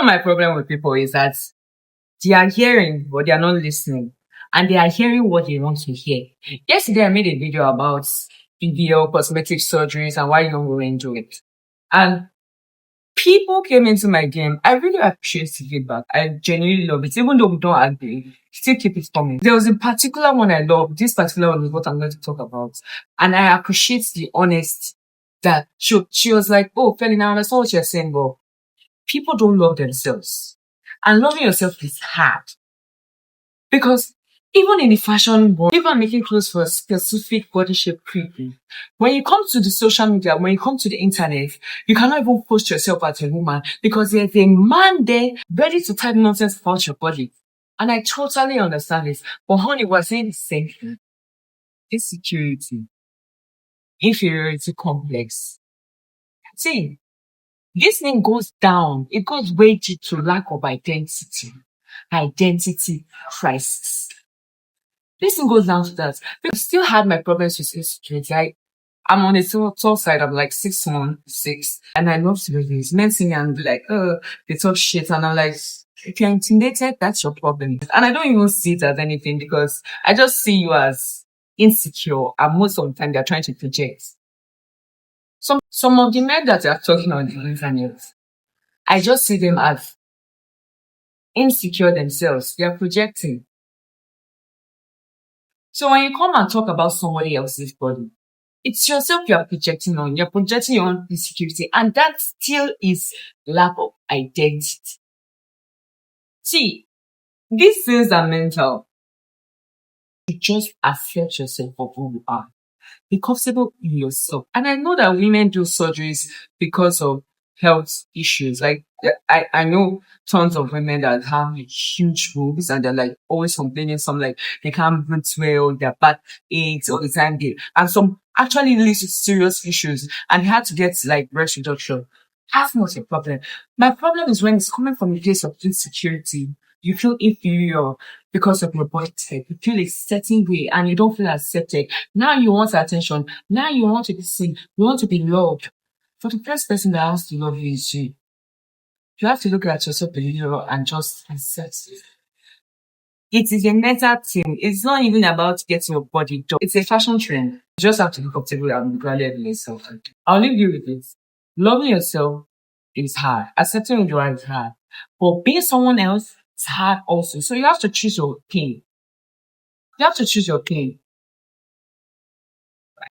my problem with people is that they are hearing, but they are not listening. And they are hearing what they want to hear. Yesterday, I made a video about BBL cosmetic surgeries and why young women do it. And people came into my DM. I really appreciate the feedback. I genuinely love it. Even though we don't agree, still keep it coming. There was a particular one I love. This particular one is what I'm going to talk about. And I appreciate the honesty that she was like, oh, Felina, I understand what you're saying, but people don't love themselves. And loving yourself is hard. Because even in the fashion world, people are making clothes for a specific body shape people. When you come to the social media, when you come to the internet, you cannot even post yourself as a woman because there's a man there ready to type nonsense about your body. And I totally understand this. But honey, we're saying the same thing. Insecurity. Inferiority complex. See, this thing goes down. It goes way to lack of identity. Identity crisis. This thing goes down to that. I still had my problems with insecurity. I'm on the tall side. I'm like 6'1", and I love celebrities. Men see me and be like, oh, they talk shit. And I'm like, if you're intimidated, that's your problem. And I don't even see it as anything because I just see you as insecure. And most of the time, they're trying to project. Some of the men that are talking on the internet, I just see them as insecure themselves. They're projecting. So when you come and talk about somebody else's body, it's yourself you're projecting on. You're projecting your own insecurity. And that still is lack of identity. See, these things are mental. You just accept yourself for who you are. Be comfortable in yourself. And I know that women do surgeries because of health issues. Like, I know tons of women that have huge boobs and they're like always complaining. Some like they can't breathe well, their back aches all the time. And some actually leads to serious issues and had to get like breast reduction. That's not a problem. My problem is when it's coming from a place of insecurity. You feel inferior because of your body type. You feel a certain way and you don't feel accepted. Now you want attention. Now you want to be seen. You want to be loved. For the first person that has to love you is you. You have to look at yourself in the mirror and just accept it. It is a mental thing. It's not even about getting your body done. It's a fashion trend. You just have to be comfortable and be grounded in yourself. I'll leave you with this. Loving yourself is hard. Accepting who you are is hard. But being someone else is hard also. So you have to choose your pain. You have to choose your pain.